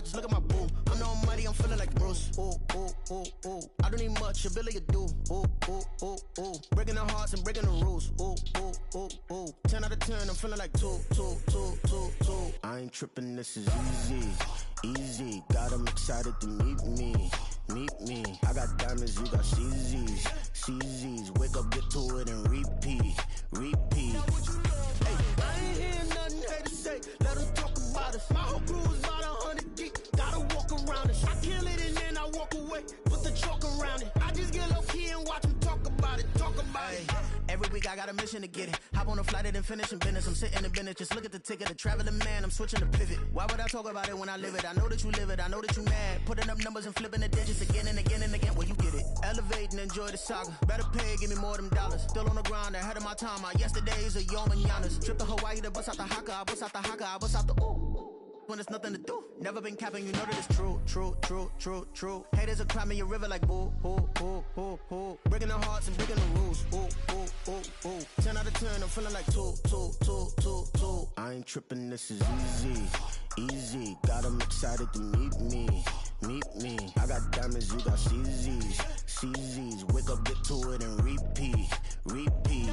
just look at my boo. I'm no money, I'm feeling like Bruce. Ooh, ooh, ooh, ooh. I don't need much, your Billy you do. Ooh, ooh, ooh, ooh. Breaking the hearts and breaking the rules. Ooh, ooh, ooh, ooh. 10 out of 10, I'm feeling like 2, 2, 2, 2, 2. I ain't tripping, this is easy, easy. Got 'em excited to meet me. Meet me. I got diamonds, you got CZs. CZs. Wake up, get to it and repeat. Repeat. Hey, I ain't hearing nothing haters say. Let them talk about us. My whole crew is about 100 deep. Gotta walk around it. I kill it and then I walk away. Put the chalk around it. I just get low key and watch them talk about it. Talk about it. Every week I got a mission to get it. Hop on a flight and finish in business. I'm sitting in business. Just look at the ticket. A traveling man. I'm switching to pivot. Why would I talk about it when I live it? I know that you live it. I know that you mad. Putting up numbers and flipping the digits again and again and again. Well, you get it. Elevate and enjoy the saga. Better pay, give me more of them dollars. Still on the grind, ahead of my time. My yesterdays are your mananas. Trip to Hawaii to bust out the haka. I bust out the haka. I bust out the ooh. When there's nothing to do. Never been capping, you know that it's true, true, true, true, true. Haters are climbing your river like boo, hoo, hoo, hoo, hoo. Breaking the hearts and breaking the rules. Ooh, ooh, ooh, ooh. 10 out of 10, I'm feeling like 2, 2, 2, 2, 2. I ain't tripping, this is easy, easy. Got 'em excited to meet me. Meet me. I got diamonds, you got CZs. CZs. Wake up, get to it and repeat. Repeat.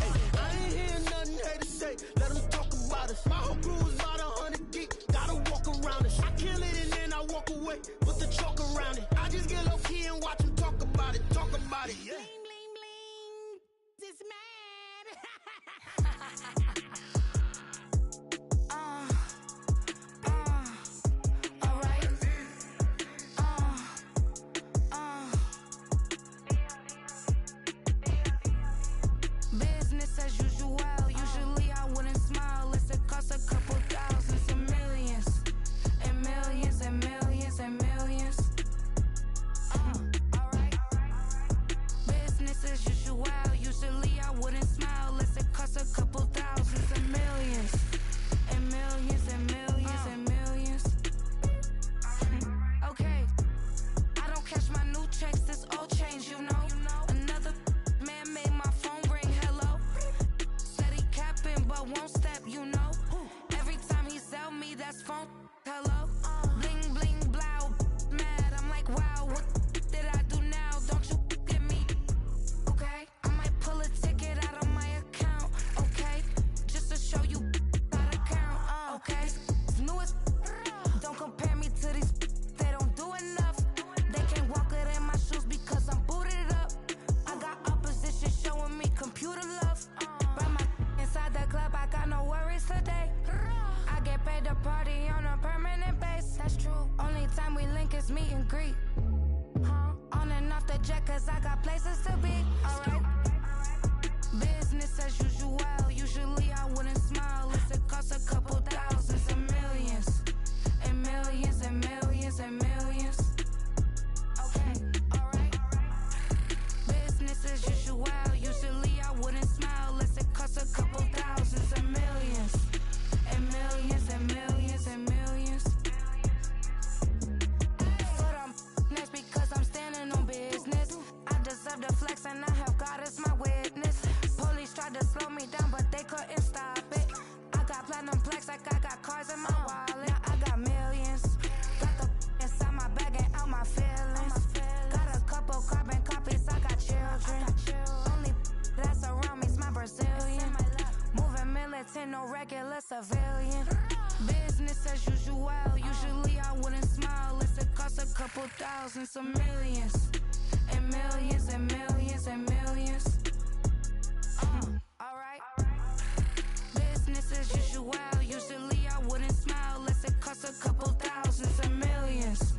Hey, I ain't hearing nothing haters say. Let them talk about us. My whole crew is about 100 deep. Gotta walk around it. I kill it and then I walk away. Put the chalk around it. I just get low key and watch them talk about it. Talk about it. Yeah. Bling, bling, bling. This mad. Business as usual. Usually I wouldn't smile. It's a cost a couple thousands and millions. And millions and millions and millions. Alright. Business as usual. Usually I wouldn't smile. It's a cost a couple thousands and millions. And millions and millions and millions. Okay. I don't cash my new checks. This old change, you know. Another man made my phone ring. Hello. Said he capping but won't step, you know. Every time he sell me, that's phone. Hello. Bling bling blow. Mad. I'm like, wow, what did I do now? Don't you get me? Okay. I might pull a ticket out of my account. Okay. Just to show you how to count. Okay. Newest. Don't compare me to these. They don't do enough. They can't walk it in my shoes because I'm booted up. I got opposition showing me computer love. Brought my inside the club, I got no worries today. I get paid to party on a permanent base. That's true. Only time we link is meet and greet. On and off the jet, cause I got places to be. Alright. Business as usual. Usually I wouldn't smile. It's a cost a couple thousands and millions. And millions and millions and millions. Okay, alright. Business as usual. Usually I wouldn't smile. Let's it cost a couple thousands and millions. And millions and millions and millions. But I'm next because I'm standing on business. I deserve the flex and I have God as my witness. Police tried to slow me down but they couldn't stop it. I got platinum plaques like I got cars in my wallet. Now I got millions. Got the inside my bag and out my feelings. Got a couple carbon copies, I got children. Only that's around me's my Brazilian. Moving militant, no regular civilian. Business as usual. Usually I wouldn't smile. It's a cost a couple thousands of millions. And millions and millions and millions. Alright. Business as usual. Usually I wouldn't smile. Let's it cost a couple thousands and millions.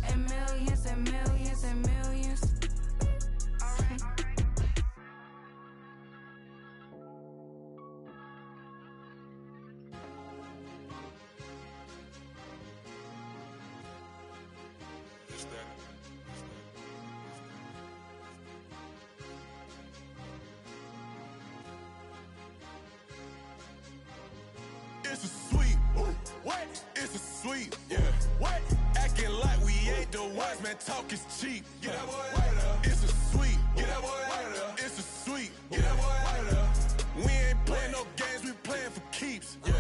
And millions and millions and millions. Alright. It's a sweet. What? It's a sweet. Yeah. What? Acting like we ain't the ones, man. Talk is cheap. Get that boy out of there. It's a sweet. Get that boy out of there. It's a sweet. Get that boy out of there. We ain't playing no games, we playing for keeps. Yeah.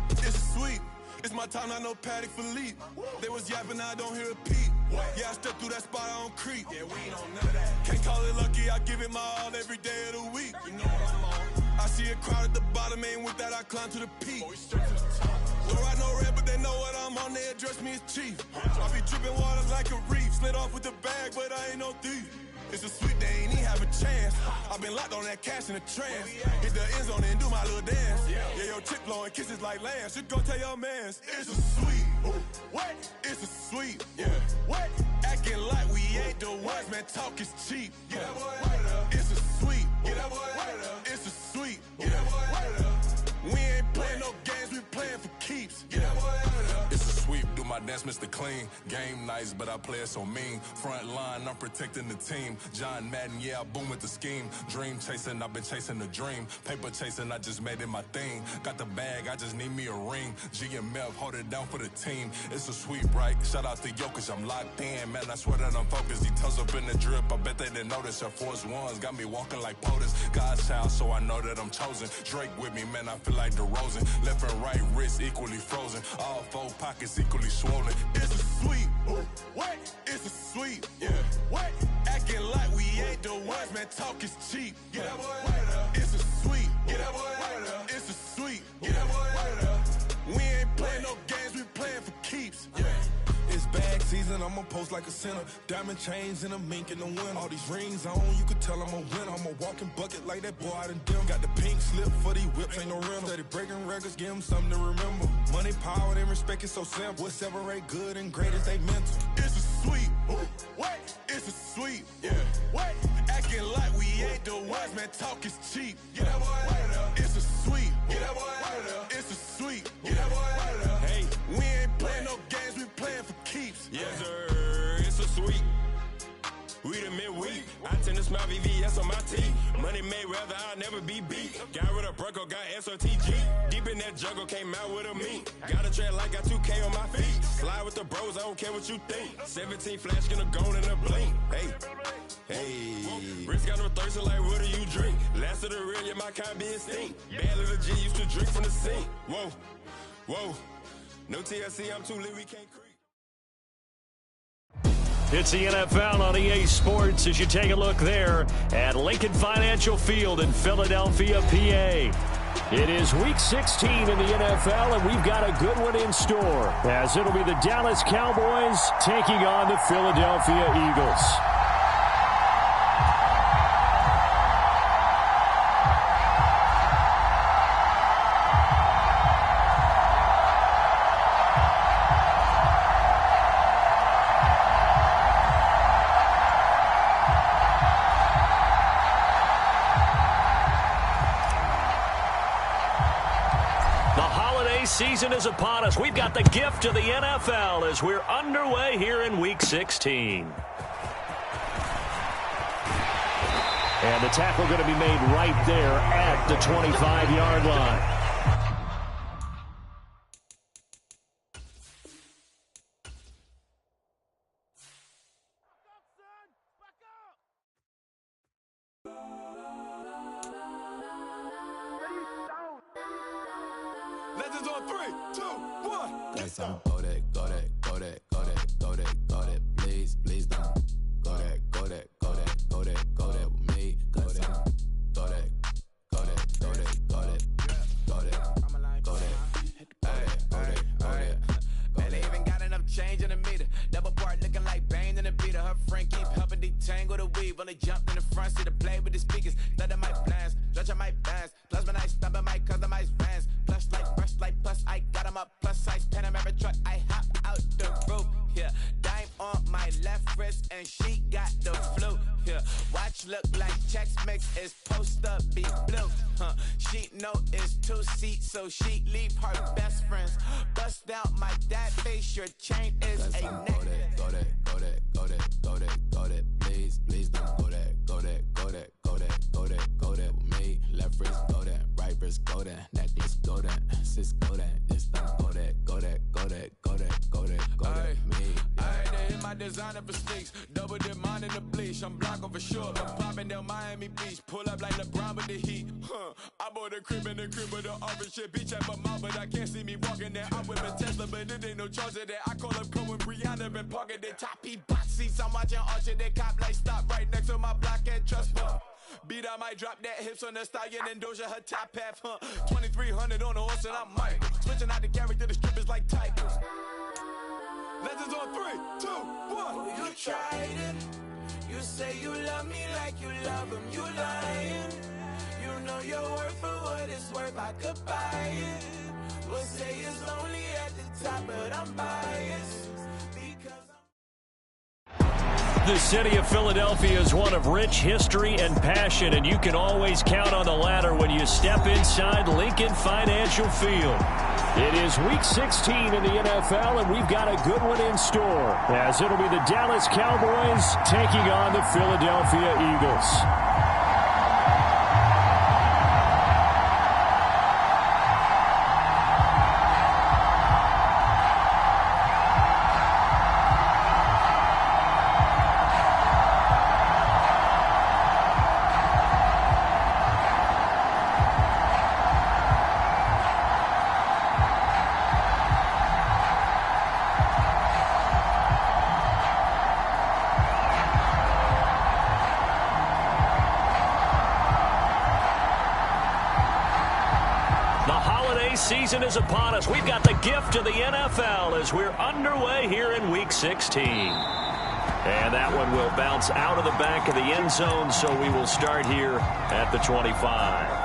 It's sweet. It's my my time, not no Paddock Philippe. They was yapping, I don't hear a peep. Yeah, I stepped through that spot, I don't creep. Yeah, we ain't on none of that. Can't call it lucky, I give it my all every day of the week. You know what I'm on. I see a crowd at the bottom, and with that I climb to the peak. Don't ride no red, but they know what I'm on, they address me as chief. I be dripping water like a reef, slid off with the bag, but I ain't no thief. It's a sweet, they ain't even have a chance. I been locked on that cash in a trance. Hit the end zone and do my little dance. Yeah, your chick blowing kisses like lambs. You go tell your mans. It's a sweet. What? It's a sweet. Yeah. What? Acting like we ain't the ones, man. Talk is cheap. Get that boy right up. It's a sweet. Get that boy right up. It's a sweet. Get that boy right up. We ain't playing no games, we playing for keeps. Get that boy right up. It's a sweep. Do my dance, Mr. Clean. Game nice, but I play it so mean. Front line, I'm protecting the team. John Madden, yeah, I boom with the scheme. Dream chasing, I've been chasing the dream. Paper chasing, I just made it my thing. Got the bag, I just need me a ring. G and Mel, hold it down for the team. It's a sweep, right? Shout out to Jokic, I'm locked in. Man, I swear that I'm focused. He toes up in the drip, I bet they didn't notice. Air Force Ones got me walking like POTUS. God's child, so I know that I'm chosen. Drake with me, man, I feel like DeRozan. Left and right wrist equally frozen. All four pockets equally swollen. It's a sweep. What? It's a sweep. Yeah. What? Acting like we ain't the ones, man. Talk is cheap. Get that boy right up. It's a sweep. Get that boy right up. It's a sweep. Get that boy right up. We ain't playing no games, we playing for keeps. Yeah. It's bag season, I'ma post like a sinner. Diamond chains and a mink in the winter. All these rings on, you could tell I'm a winner. I'm a walking bucket like that boy out in dim. Got the pink slip for these whips, ain't no rental. Steady breaking records, give them something to remember. Money, power, and respect is so simple. What separate good and great is they mental. It's a sweep. What? It's a sweep. Yeah. What? Acting like we ain't the ones, man. Talk is cheap. Get that boy right up. It's a sweep. Get that boy right up. It's a sweep. Get that boy right up. Hey, we ain't playing no games, we playing for keeps. Yes, sir. It's a sweep. We the midweek. I tend to smile VVS on my teeth. Money made rather I'll never be beat. Got rid of Bronco, got SOTG. Deep in that jungle, came out with a meat. Got a tread like got 2K on my feet. Slide with the bros, I don't care what you think. 17 flash, gonna go in a blink. Hey, hey. Wrist got no thirsty like what do you drink? Last of the real, yeah, my kind be extinct. Bad little G used to drink from the sink. Whoa, whoa. No TLC, I'm too lit, we can't creep. It's the NFL on EA Sports as you take a look there at Lincoln Financial Field in Philadelphia, PA. It is Week 16 in the NFL, and we've got a good one in store, as it'll be the Dallas Cowboys taking on the Philadelphia Eagles. Season is upon us. We've got the gift of the NFL as we're underway here in Week 16. And the tackle going to be made right there at the 25-yard line. Legends on 3, 2, 1. Guess I'm go that, go that, go that, go that, go that, go that. Please, please don't. Go that, go that, go that, go that, go that with me. Go that, go that, go that, go that, go that, go that, go that. Man, they even got enough change in the meter. Double part looking like Bane in the beater. Her friend keep helping detangle the weave. Only jumped in the front seat to play with the speakers. Thunder my plans, stretch on my bands. Plus when I stop at my customized vans. Plus like brush like plus I got 'em up. Plus size Panamera truck. I hop out the roof. Yeah, dime on my left wrist and she got the flu. Yeah, watch look like Chex Mix is post up be blue. She know it's 2 seats, so she leave her best friends. Bust out my dad face. Your chain is a neck. Go that, go that, go that, go that, go that, go that. Please, please don't go that, go that, go that, go that, go that, go that with me. Left wrist go that, right wrist go that, necklace go that, sis go that, this don't go that, go that, go that, go that, go that, go that with me. Alright, they hit my my designer for sneaks. Double dip mine in the bleach. I'm blocking for sure. I'm popping down Miami Beach. Pull up like LeBron with the heat. I bought a crib in the crib with the office shit. Beach at my mouth, but I can't see me walking there. I'm with a Tesla, but it ain't no charge of that. I call up Cohen, Brianna, been parking the top box seats. I'm watching Archer, they cop like stop right next to my block at Trust Fund. Beat, I might drop that hips on the stallion and Doja her top half, 2300 on the horse and I'm Michael. Switching out the character, the strippers like Tigers. Legends on 3, 2, 1. You tried it. You say you love me like you love him. You lying. You know your worth for what it's worth. I could buy it. We'll say it's only at the top, but I'm biased. The city of Philadelphia is one of rich history and passion, and you can always count on the latter when you step inside Lincoln Financial Field. It is Week 16 in the NFL, and we've got a good one in store, as it'll be the Dallas Cowboys taking on the Philadelphia Eagles. Season is upon us. We've got the gift of the NFL as we're underway here in Week 16. And that one will bounce out of the back of the end zone, so we will start here at the 25.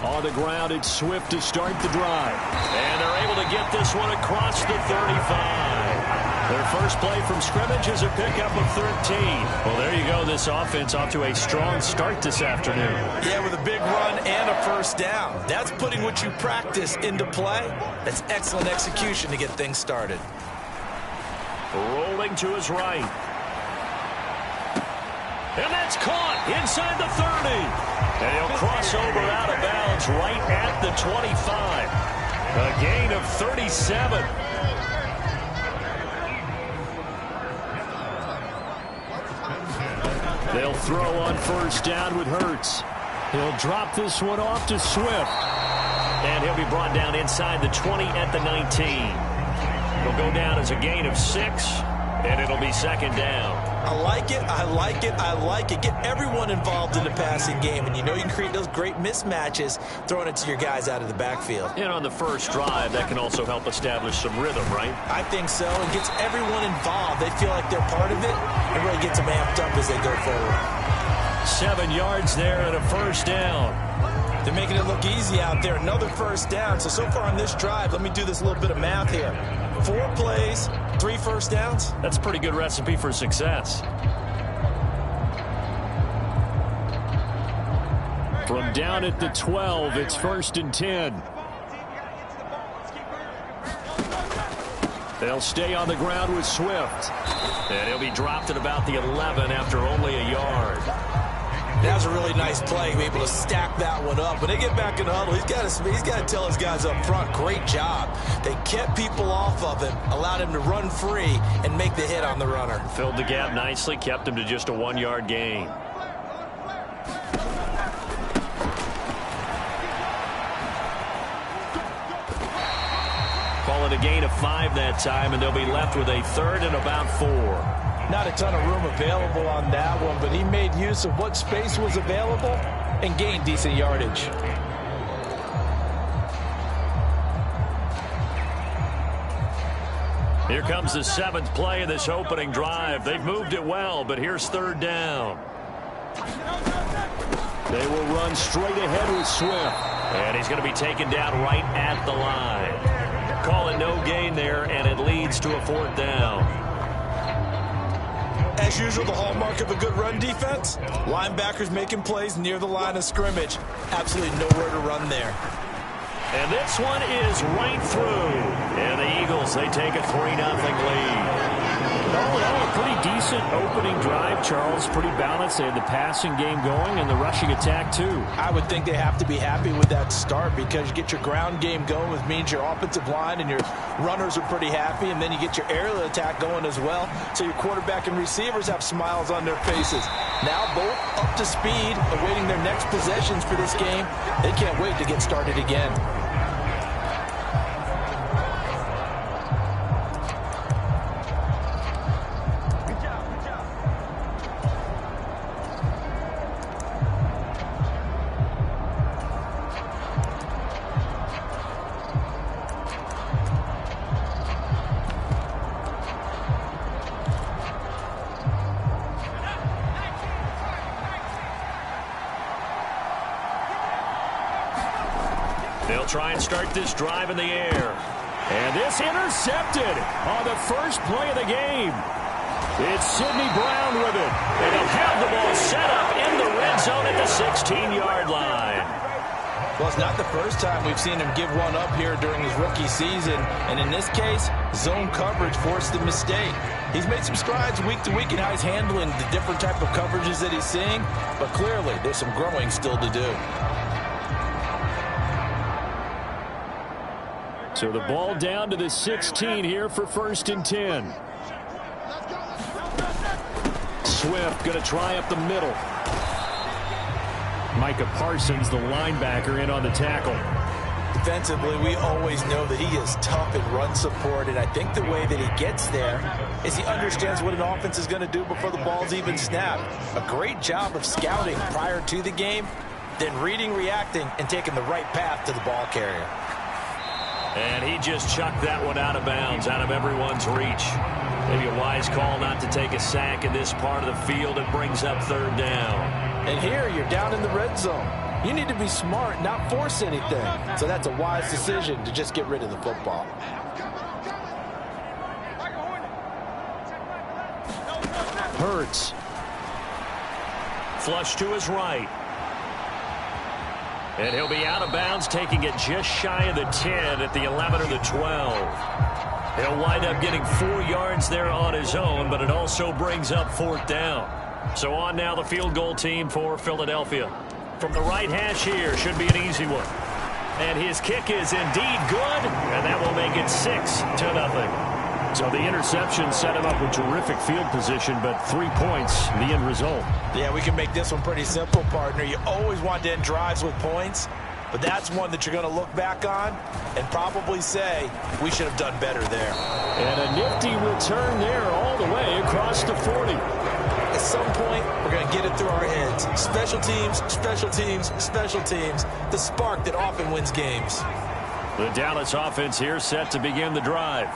On the ground, it's Swift to start the drive. And they're able to get this one across the 35. Their first play from scrimmage is a pickup of 13. Well, there you go. This offense off to a strong start this afternoon. Yeah, with a big run and a first down. That's putting what you practice into play. That's excellent execution to get things started. Rolling to his right. And that's caught inside the 30. And he'll cross over out of bounds right at the 25. A gain of 37. They'll throw on first down with Hurts. He'll drop this one off to Swift. And he'll be brought down inside the 20 at the 19. He'll go down as a gain of 6, and it'll be second down. I like it, I like it, I like it. Get everyone involved in the passing game, and you know you can create those great mismatches throwing it to your guys out of the backfield. And on the first drive, that can also help establish some rhythm, right? I think so. It gets everyone involved. They feel like they're part of it. It really gets them amped up as they go forward. 7 yards there and a first down. They're making it look easy out there. Another first down. So far on this drive, let me do this little bit of math here. 4 plays, 3 first downs. That's a pretty good recipe for success. From down at the 12, it's 1st and 10. They'll stay on the ground with Swift. And he'll be dropped at about the 11 after only a yard. That was a really nice play, be able to stack that one up. When they get back in the huddle, he's got to tell his guys up front, great job. They kept people off of him, allowed him to run free and make the hit on the runner. Filled the gap nicely, kept him to just a 1-yard gain. Call it a gain of 5 that time, and they'll be left with a 3rd and about 4. Not a ton of room available on that one, but he made use of what space was available and gained decent yardage. Here comes the 7th play of this opening drive. They've moved it well, but here's 3rd down. They will run straight ahead with Swift. And he's going to be taken down right at the line. Call it no gain there, and it leads to a 4th down. As usual, the hallmark of a good run defense, linebackers making plays near the line of scrimmage. Absolutely nowhere to run there. And this one is right through. And the Eagles, they take a 3-0 lead. All in all, a pretty decent opening drive, Charles. Pretty balanced. They had the passing game going and the rushing attack, too. I would think they have to be happy with that start because you get your ground game going, which means your offensive line and your runners are pretty happy, and then you get your aerial attack going as well. So your quarterback and receivers have smiles on their faces. Now both up to speed, awaiting their next possessions for this game. They can't wait to get started again. They'll try and start this drive in the air. And this intercepted on the first play of the game. It's Sidney Brown with it. And he'll have the ball set up in the red zone at the 16-yard line. Well, it's not the first time we've seen him give one up here during his rookie season. And in this case, zone coverage forced the mistake. He's made some strides week to week in how he's handling the different type of coverages that he's seeing. But clearly, there's some growing still to do. So the ball down to the 16 here for 1st and 10. Swift going to try up the middle. Micah Parsons, the linebacker, in on the tackle. Defensively, we always know that he is tough in run support, and I think the way that he gets there is he understands what an offense is going to do before the ball's even snapped. A great job of scouting prior to the game, then reading, reacting, and taking the right path to the ball carrier. And he just chucked that one out of bounds, out of everyone's reach. Maybe a wise call not to take a sack in this part of the field. It brings up 3rd down. And here you're down in the red zone. You need to be smart, not force anything. So that's a wise decision to just get rid of the football. Hurts. Flush to his right. And he'll be out of bounds, taking it just shy of the 10 at the 11 or the 12. He'll wind up getting 4 yards there on his own, but it also brings up 4th down. So on now the field goal team for Philadelphia. From the right hash here, should be an easy one. And his kick is indeed good, and that will make it 6-0. So the interception set him up with terrific field position, but 3 points, the end result. Yeah, we can make this one pretty simple, partner. You always want to end drives with points, but that's one that you're going to look back on and probably say, we should have done better there. And a nifty return there all the way across the 40. At some point, we're going to get it through our heads. Special teams, special teams, special teams. The spark that often wins games. The Dallas offense here set to begin the drive.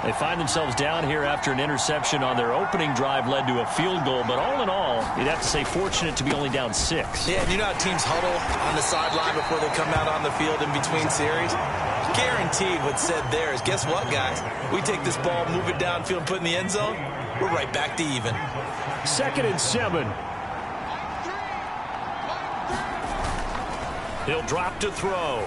They find themselves down here after an interception on their opening drive led to a field goal. But all in all, you'd have to say fortunate to be only down 6. Yeah, and you know how teams huddle on the sideline before they come out on the field in between series? Guaranteed what's said there is, guess what, guys? We take this ball, move it downfield, and put it in the end zone, we're right back to even. 2nd and 7. He'll drop to throw.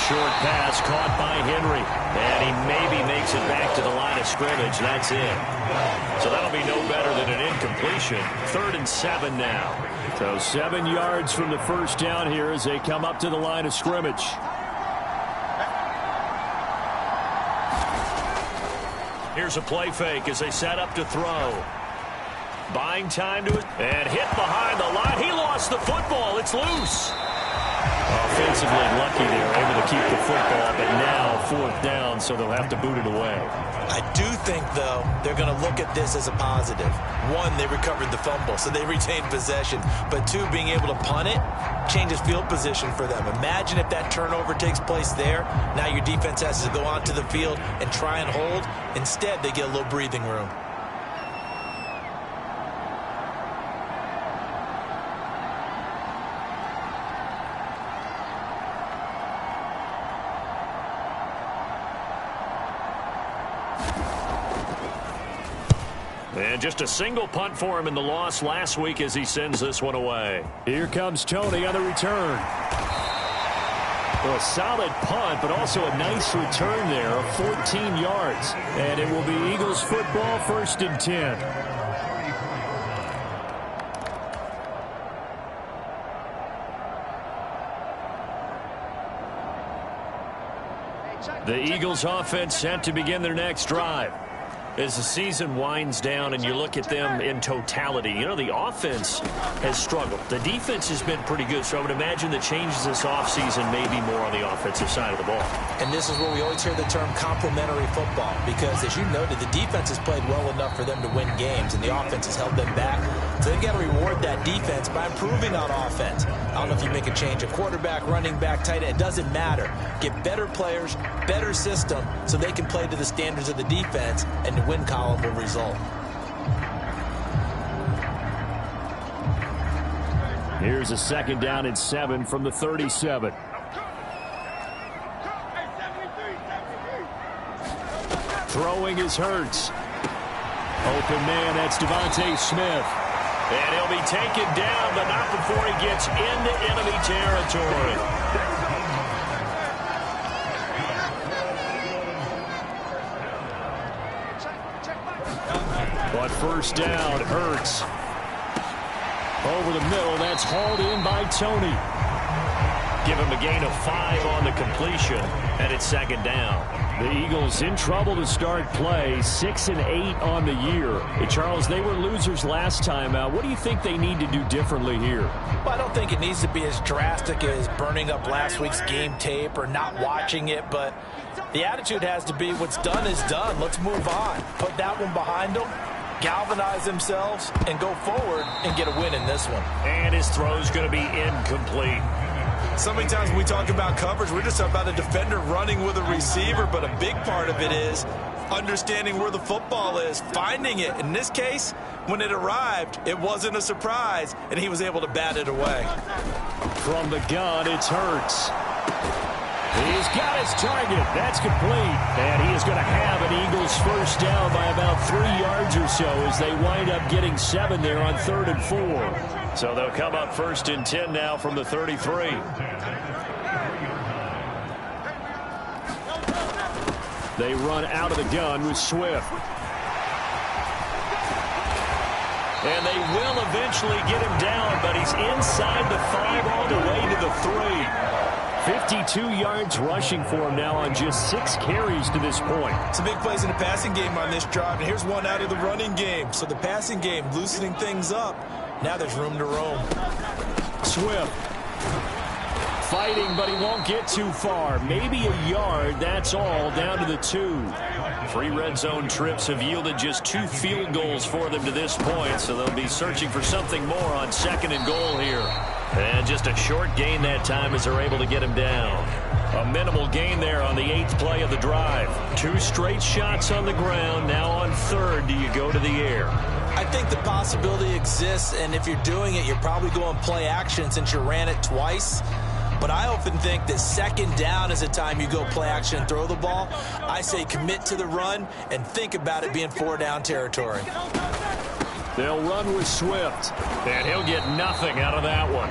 Short pass caught by Henry. And he maybe makes it back to the line of scrimmage. That's it. So that'll be no better than an incompletion. 3rd and 7 now. So 7 yards from the first down here as they come up to the line of scrimmage. Here's a play fake as they set up to throw. Buying time to it. And hit behind the line. He lost the football. It's loose. Offensively lucky they were able to keep the football, but now 4th down, so they'll have to boot it away. I do think, though, they're going to look at this as a positive. 1, they recovered the fumble, so they retained possession. But 2, being able to punt it changes field position for them. Imagine if that turnover takes place there. Now your defense has to go onto the field and try and hold. Instead, they get a little breathing room. And just a single punt for him in the loss last week as he sends this one away. Here comes Tony on the return. Well, a solid punt, but also a nice return there of 14 yards. And it will be Eagles football, 1st and 10. The Eagles offense set to begin their next drive. As the season winds down and you look at them in totality, you know, the offense has struggled. The defense has been pretty good, so I would imagine the changes this offseason may be more on the offensive side of the ball. And this is where we always hear the term complementary football, because as you noted, the defense has played well enough for them to win games, and the offense has held them back. So they've got to reward that defense by improving on offense. I don't know if you make a change, a quarterback, running back, tight end, it doesn't matter. Get better players, better system, so they can play to the standards of the defense, and the win column will result. Here's a 2nd down and 7 from the 37. Throwing is Hurts. Open man, that's Devontae Smith. And he'll be taken down, but not before he gets into enemy territory. But 1st down, Hurts. Over the middle, that's hauled in by Tony. Give him a gain of 5 on the completion, and it's 2nd down. The Eagles in trouble to start play, 6-8 on the year. Hey, Charles, they were losers last time out. What do you think they need to do differently here? Well, I don't think it needs to be as drastic as burning up last week's game tape or not watching it, but the attitude has to be what's done is done. Let's move on. Put that one behind them, galvanize themselves, and go forward and get a win in this one. And his throw's going to be incomplete. So many times when we talk about coverage, we're just about a defender running with a receiver, but a big part of it is understanding where the football is, finding it. In this case, when it arrived, it wasn't a surprise, and he was able to bat it away. From the gun, it's Hurts. He's got his target. That's complete. And he is going to have an Eagles 1st down by about 3 yards or so as they wind up getting 7 there on 3rd and 4. So they'll come up 1st and 10 now from the 33. They run out of the gun with Swift. And they will eventually get him down, but he's inside the 5 all the way to the 3. 52 yards rushing for him now on just 6 carries to this point. Some big plays in the passing game on this drive, and here's one out of the running game. So the passing game loosening things up. Now there's room to roam. Swift fighting, but he won't get too far. Maybe a yard, that's all, down to the 2. 3 red zone trips have yielded just 2 field goals for them to this point, so they'll be searching for something more on 2nd and goal here. And just a short gain that time as they're able to get him down. A minimal gain there on the 8th play of the drive. 2 straight shots on the ground. Now on 3rd, do you go to the air? I think the possibility exists, and if you're doing it, you're probably going play action since you ran it twice. But I often think that 2nd down is the time you go play action and throw the ball. I say commit to the run and think about it being 4-down territory. They'll run with Swift, and he'll get nothing out of that one.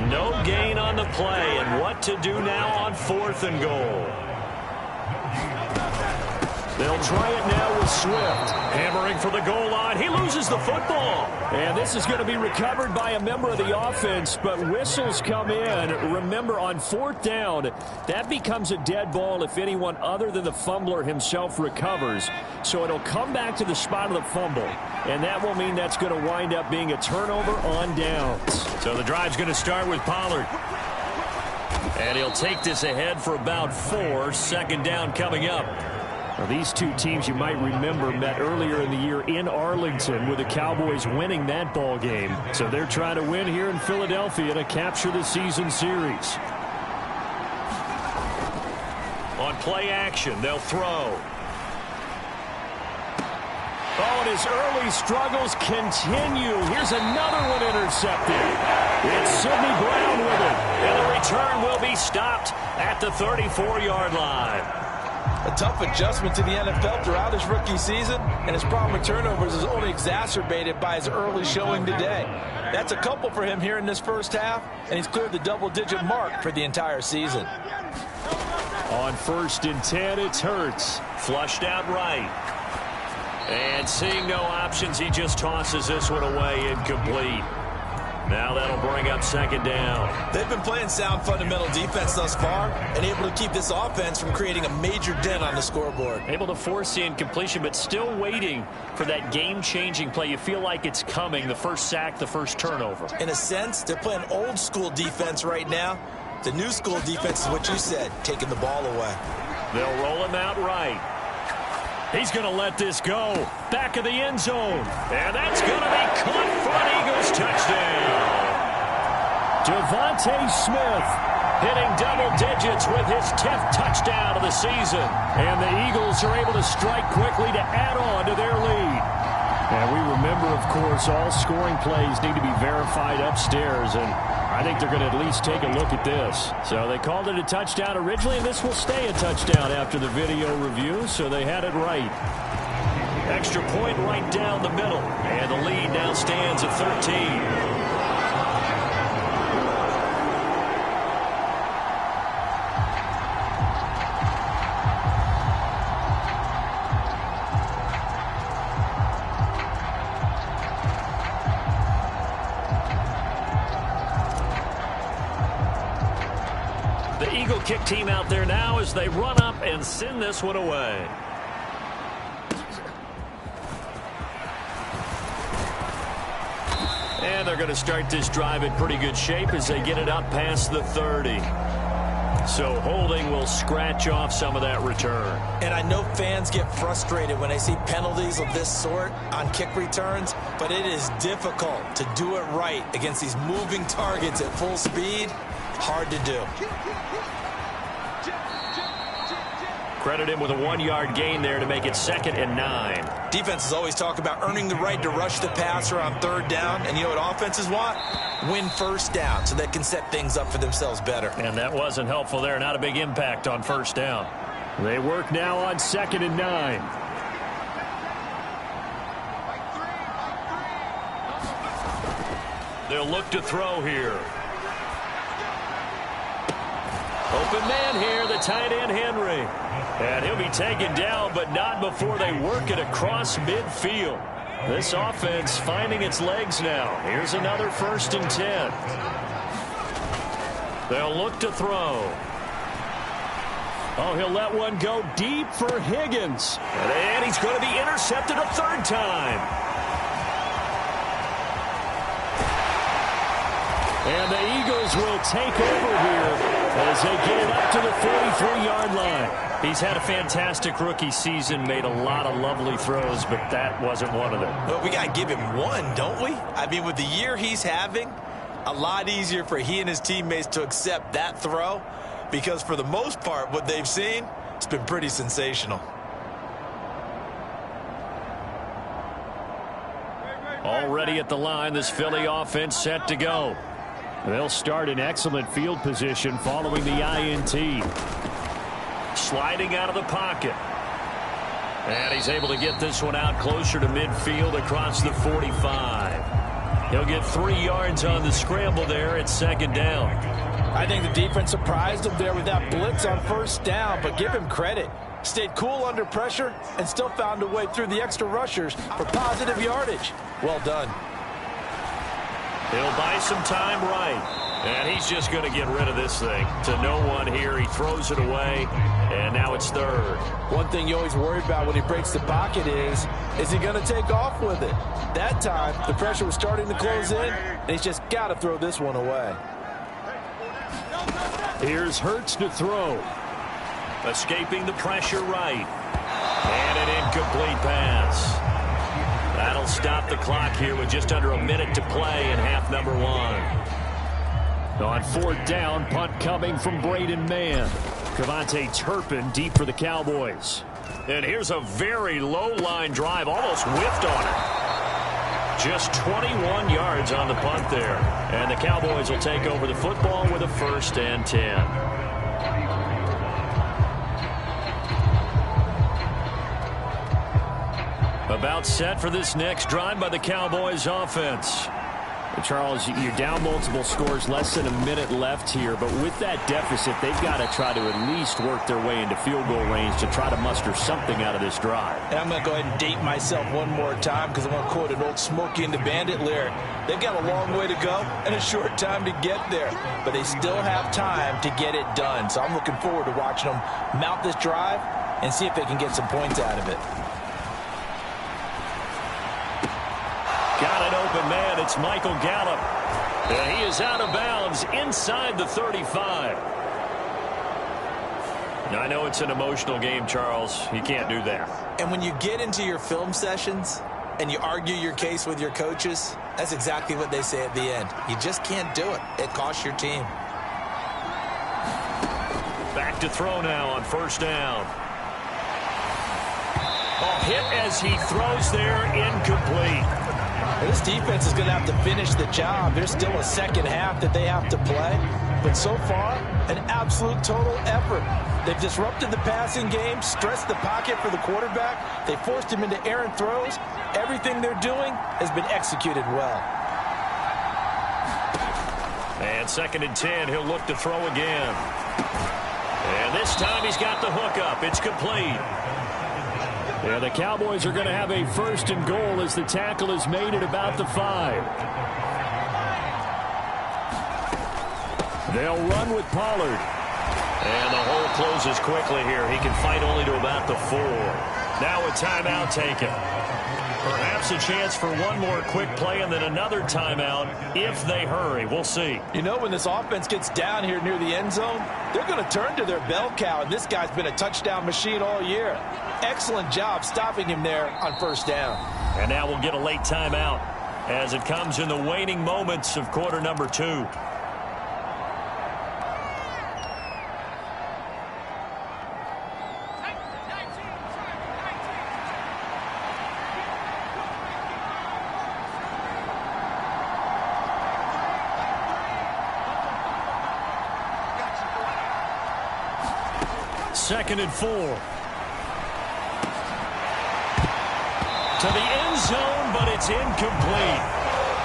No gain on the play, and what to do now on 4th and goal. They'll try it now with Swift. Hammering for the goal line. He loses the football. And this is going to be recovered by a member of the offense, but whistles come in. Remember, on 4th down, that becomes a dead ball if anyone other than the fumbler himself recovers. So it'll come back to the spot of the fumble. And that will mean that's going to wind up being a turnover on downs. So the drive's going to start with Pollard. And he'll take this ahead for about 4. 2nd down coming up. Now, these two teams, you might remember, met earlier in the year in Arlington with the Cowboys winning that ball game. So they're trying to win here in Philadelphia to capture the season series. On play action, they'll throw. Oh, and his early struggles continue. Here's another one intercepted. It's Sidney Brown with it. And the return will be stopped at the 34-yard line. A tough adjustment to the NFL throughout his rookie season, and his problem with turnovers is only exacerbated by his early showing today. That's a couple for him here in this first half, and he's cleared the double-digit mark for the entire season. On 1st and 10, it's Hurts. Flushed out right. And seeing no options, he just tosses this one away, incomplete. Now that'll bring up 2nd down. They've been playing sound fundamental defense thus far and able to keep this offense from creating a major dent on the scoreboard. Able to force the incompletion, but still waiting for that game-changing play. You feel like it's coming, the first sack, the first turnover. In a sense, they're playing old-school defense right now. The new school defense is what you said, taking the ball away. They'll roll him out right. He's going to let this go. Back of the end zone. And that's going to be caught for an Eagles touchdown. Devontae Smith hitting double digits with his 10th touchdown of the season. And the Eagles are able to strike quickly to add on to their lead. And we remember, of course, all scoring plays need to be verified upstairs. And I think they're going to at least take a look at this. So they called it a touchdown originally, and this will stay a touchdown after the video review, so they had it right. Extra point right down the middle, and the lead now stands at 13. Kick team out there now as they run up and send this one away. And they're going to start this drive in pretty good shape as they get it up past the 30. So holding will scratch off some of that return. And I know fans get frustrated when they see penalties of this sort on kick returns, but it is difficult to do it right against these moving targets at full speed. Hard to do. Credit him with a 1-yard gain there to make it 2nd and 9. Defenses always talk about earning the right to rush the passer on 3rd down. And you know what offenses want? Win 1st down so they can set things up for themselves better. And that wasn't helpful there. Not a big impact on 1st down. They work now on 2nd and 9. They'll look to throw here. Open man here, the tight end Henry. And he'll be taken down, but not before they work it across midfield. This offense finding its legs now. Here's another 1st and 10. They'll look to throw. Oh, he'll let one go deep for Higgins. And he's going to be intercepted a 3rd time. And the Eagles will take over here as they get it up to the 43-yard line. He's had a fantastic rookie season, made a lot of lovely throws, but that wasn't one of them. Well, we got to give him one, don't we? I mean, with the year he's having, a lot easier for he and his teammates to accept that throw because for the most part, what they've seen, it's been pretty sensational. Already at the line, this Philly offense set to go. They'll start in excellent field position following the INT. Sliding out of the pocket. And he's able to get this one out closer to midfield across the 45. He'll get 3 yards on the scramble there at 2nd down. I think the defense surprised him there with that blitz on 1st down, but give him credit. Stayed cool under pressure and still found a way through the extra rushers for positive yardage. Well done. He'll buy some time right. And he's just going to get rid of this thing. To no one here. He throws it away. And now it's 3rd. One thing you always worry about when he breaks the pocket is he going to take off with it? That time, the pressure was starting to close in, and he's just got to throw this one away. Here's Hurts to throw. Escaping the pressure right. And an incomplete pass. That'll stop the clock here with just under a minute to play in half number 1. On 4th down, punt coming from Braden Mann. Cavante Turpin deep for the Cowboys. And here's a very low line drive, almost whiffed on it. Just 21 yards on the punt there. And the Cowboys will take over the football with a 1st and 10. About set for this next drive by the Cowboys offense. Charles, you're down multiple scores, less than a minute left here, but with that deficit, they've got to try to at least work their way into field goal range to try to muster something out of this drive. And I'm going to go ahead and date myself one more time because I'm going to quote an old Smokey and the Bandit lyric. They've got a long way to go and a short time to get there, but they still have time to get it done. So I'm looking forward to watching them mount this drive and see if they can get some points out of it. Got an open man. It's Michael Gallup. And he is out of bounds inside the 35. Now, I know it's an emotional game, Charles. You can't do that. And when you get into your film sessions and you argue your case with your coaches, that's exactly what they say at the end. You just can't do it. It costs your team. Back to throw now on first down. Oh, hit as he throws there, incomplete. This defense is going to have to finish the job. There's still a second half that they have to play. But so far, an absolute total effort. They've disrupted the passing game, stressed the pocket for the quarterback. They forced him into errant throws. Everything they're doing has been executed well. And 2nd and 10, he'll look to throw again. And this time he's got the hook up. It's complete. Yeah, the Cowboys are going to have a 1st and goal as the tackle is made at about the 5. They'll run with Pollard. And the hole closes quickly here. He can fight only to about the 4. Now a timeout taken. Perhaps a chance for one more quick play and then another timeout if they hurry. We'll see. You know, when this offense gets down here near the end zone, they're going to turn to their bell cow, and this guy's been a touchdown machine all year. Excellent job stopping him there on 1st down. And now we'll get a late timeout as it comes in the waning moments of quarter number 2. Second and 4. To the end zone, but it's incomplete.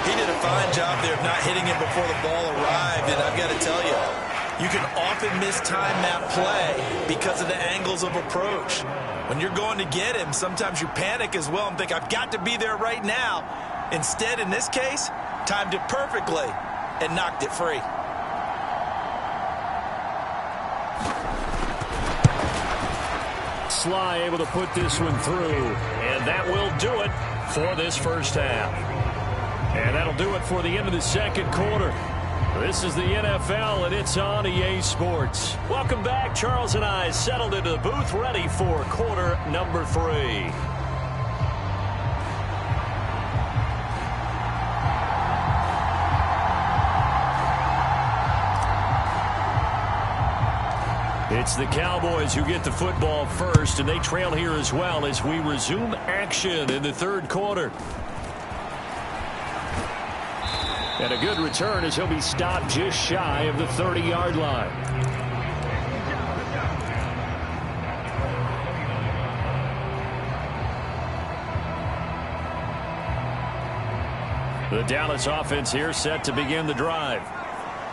He did a fine job there of not hitting it before the ball arrived, and I've got to tell you, you can often mistime that play because of the angles of approach. When you're going to get him, sometimes you panic as well and think, I've got to be there right now. Instead, in this case, timed it perfectly and knocked it free. Sly able to put this one through, and that will do it for this first half. And that'll do it for the end of the second quarter. This is the NFL, and it's on EA Sports. Welcome back. Charles and I settled into the booth, ready for quarter number 3. It's the Cowboys who get the football first, and they trail here as well as we resume action in the third quarter. And a good return as he'll be stopped just shy of the 30-yard line. The Dallas offense here set to begin the drive.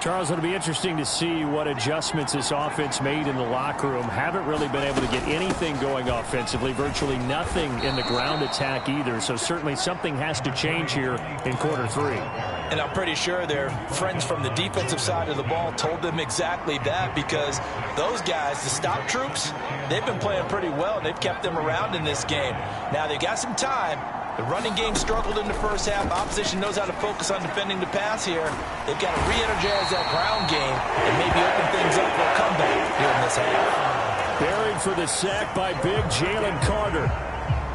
Charles, it'll be interesting to see what adjustments this offense made in the locker room. Haven't really been able to get anything going offensively, virtually nothing in the ground attack either. So certainly something has to change here in quarter 3. And I'm pretty sure their friends from the defensive side of the ball told them exactly that, because those guys, the stop troops, they've been playing pretty well, and they've kept them around in this game. Now they've got some time. The running game struggled in the first half. Opposition knows how to focus on defending the pass here. They've got to re-energize that ground game and maybe open things up for a comeback here in this half. Buried for the sack by big Jalen Carter.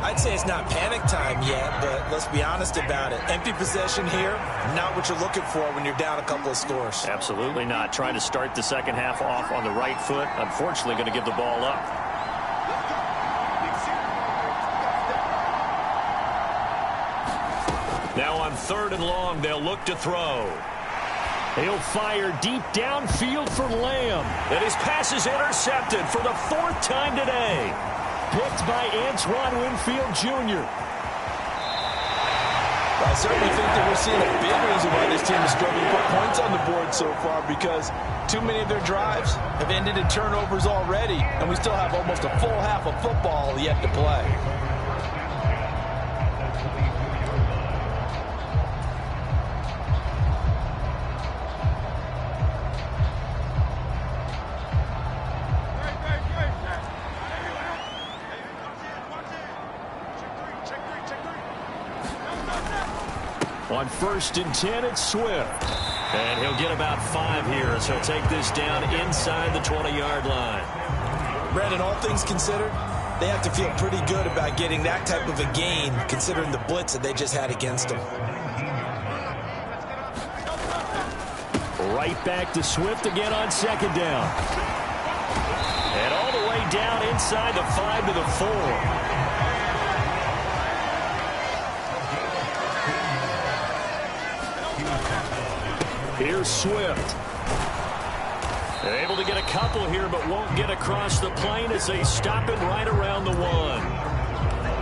I'd say it's not panic time yet, but let's be honest about it. Empty possession here, not what you're looking for when you're down a couple of scores. Absolutely not. Trying to start the second half off on the right foot. Unfortunately, going to give the ball up. Now on 3rd and long, they'll look to throw. He'll fire deep downfield for Lamb. And his pass is intercepted for the 4th time today. Picked by Antoine Winfield Jr. I certainly think that we're seeing a big reason why this team is struggling to put points on the board so far, because too many of their drives have ended in turnovers already, and we still have almost a full half of football yet to play. On 1st and 10, it's Swift. And he'll get about 5 here as he'll take this down inside the 20-yard line. Brandon, all things considered, they have to feel pretty good about getting that type of a gain, considering the blitz that they just had against them. Right back to Swift again on 2nd down. And all the way down inside the 5 to the 4. Here's Swift. Able to get a couple here, but won't get across the plane as they stop him right around the 1.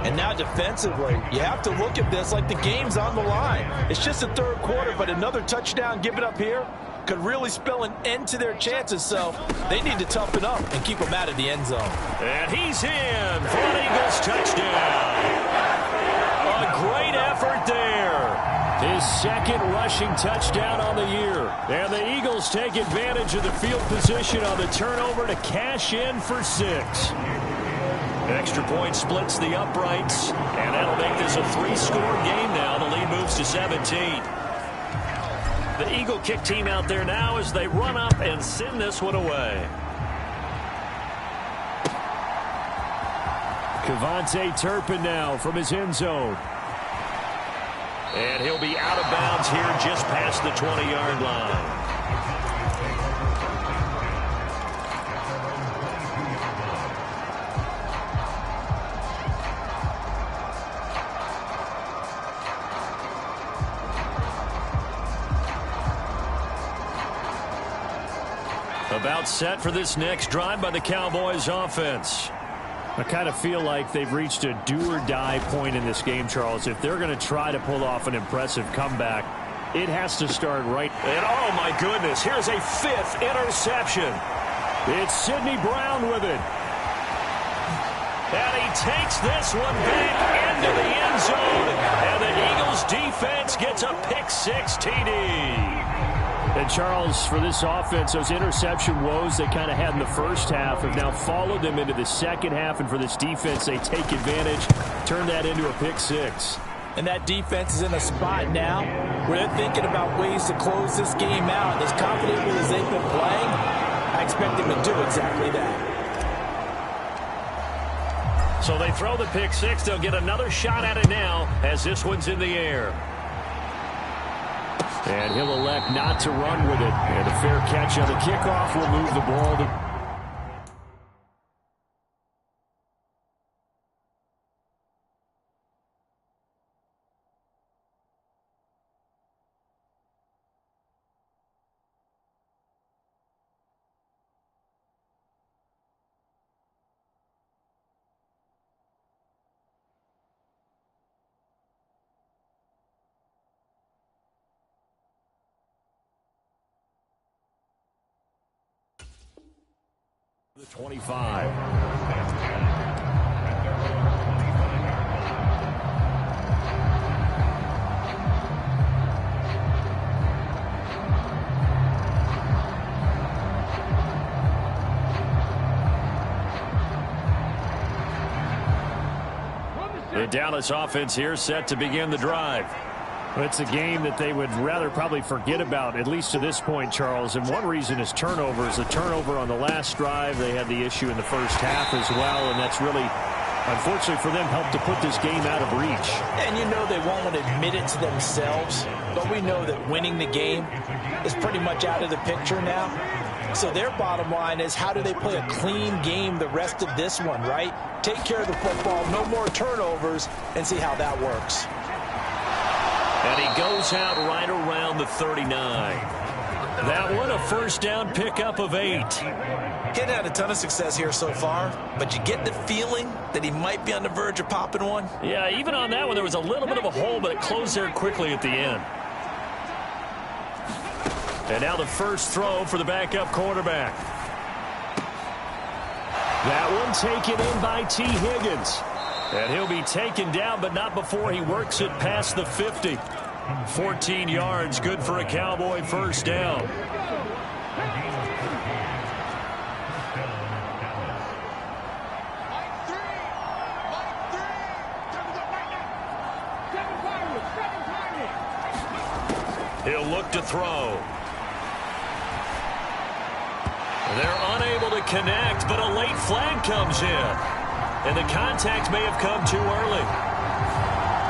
And now defensively, you have to look at this like the game's on the line. It's just the 3rd quarter, but another touchdown given up here could really spell an end to their chances, so they need to toughen up and keep them out of the end zone. And he's in for an Eagles touchdown. A great effort there. His 2nd rushing touchdown on the year. And the Eagles take advantage of the field position on the turnover to cash in for 6. Extra point splits the uprights, and that'll make this a 3-score game now. The lead moves to 17. The Eagle kick team out there now as they run up and send this one away. Kevontae Turpin now from his end zone. And he'll be out of bounds here just past the 20-yard line. About set for this next drive by the Cowboys offense. I kind of feel like they've reached a do-or-die point in this game, Charles. If they're going to try to pull off an impressive comeback, it has to start right. And, oh, my goodness, here's a 5th interception. It's Sidney Brown with it. And he takes this one back into the end zone. And the Eagles defense gets a pick-6 TD. And, Charles, for this offense, those interception woes they kind of had in the first half have now followed them into the second half. And for this defense, they take advantage, turn that into a pick-6. And that defense is in a spot now where they're thinking about ways to close this game out. As confidently as they've been playing, I expect them to do exactly that. So they throw the pick-6. They'll get another shot at it now as this one's in the air. And he'll elect not to run with it. And a fair catch on the kickoff will move the ball to... the 25. The Dallas offense here set to begin the drive. It's a game that they would rather probably forget about, at least to this point, Charles. And one reason is turnovers. The turnover on the last drive, they had the issue in the first half as well. And that's really, unfortunately for them, helped to put this game out of reach. And you know they won't want to admit it to themselves. But we know that winning the game is pretty much out of the picture now. So their bottom line is, how do they play a clean game the rest of this one, right? Take care of the football, no more turnovers, and see how that works. And he goes out right around the 39. That one, a first down pickup of 8. He hadn't had a ton of success here so far, but you get the feeling that he might be on the verge of popping one. Yeah, even on that one, there was a little bit of a hole, but it closed there quickly at the end. And now the first throw for the backup quarterback. That one taken in by T. Higgins. And he'll be taken down, but not before he works it past the 50. 14 yards, good for a Cowboy first down. He'll look to throw. They're unable to connect, but a late flag comes in. And the contact may have come too early.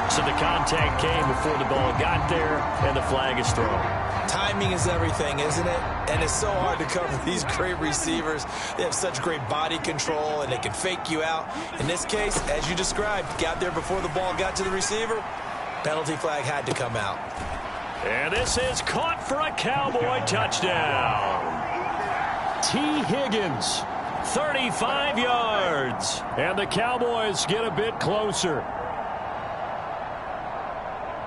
So the contact came before the ball got there, and the flag is thrown. Timing is everything, isn't it? And it's so hard to cover these great receivers. They have such great body control, and they can fake you out. In this case, as you described, got there before the ball got to the receiver. Penalty flag had to come out. And this is caught for a Cowboy touchdown. T. Higgins, 35 yards. And the Cowboys get a bit closer.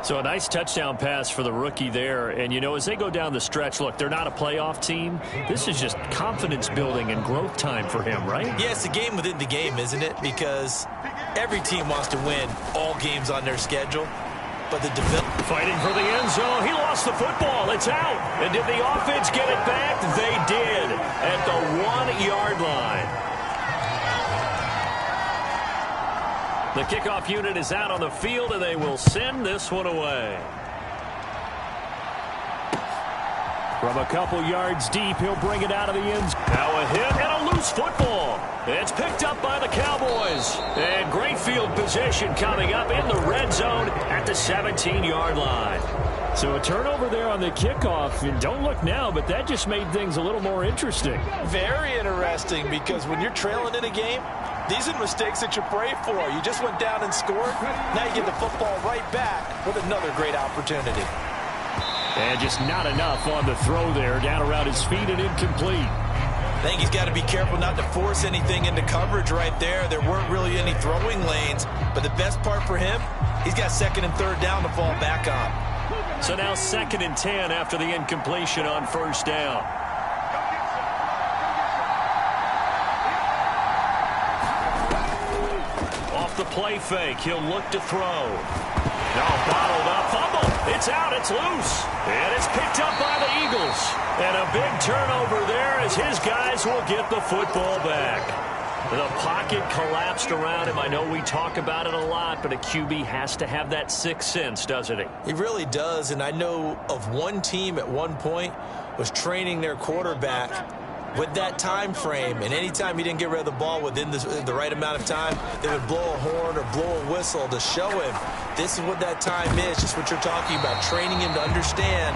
So a nice touchdown pass for the rookie there. And, you know, as they go down the stretch, look, they're not a playoff team. This is just confidence building and growth time for him, right? Yeah, it's a game within the game, isn't it? Because every team wants to win all games on their schedule. But the fighting for the end zone. He lost the football. It's out. And did the offense get it back? They did at the 1-yard line. The kickoff unit is out on the field, and they will send this one away. From a couple yards deep, he'll bring it out of the end zone. Now a hit and a loose football. It's picked up by the Cowboys. And great field position coming up in the red zone at the 17-yard line. So a turnover there on the kickoff. And don't look now, but that just made things a little more interesting. Very interesting, because when you're trailing in a game, these are mistakes that you pray for. You just went down and scored. Now you get the football right back with another great opportunity. And just not enough on the throw there. Down around his feet and incomplete. I think he's got to be careful not to force anything into coverage right there. There weren't really any throwing lanes. But the best part for him, he's got second and third down to fall back on. So now 2nd and 10 after the incompletion on first down. Off the play fake, he'll look to throw. No, bottled up, fumble. It's out, it's loose. And it's picked up by the Eagles. And a big turnover there as his guys will get the football back. The pocket collapsed around him. I know we talk about it a lot, but a QB has to have that sixth sense, doesn't he? He really does, and I know of one team at one point was training their quarterback with that time frame, and anytime he didn't get rid of the ball within the right amount of time, they would blow a horn or blow a whistle to show him this is what that time is, just what you're talking about, training him to understand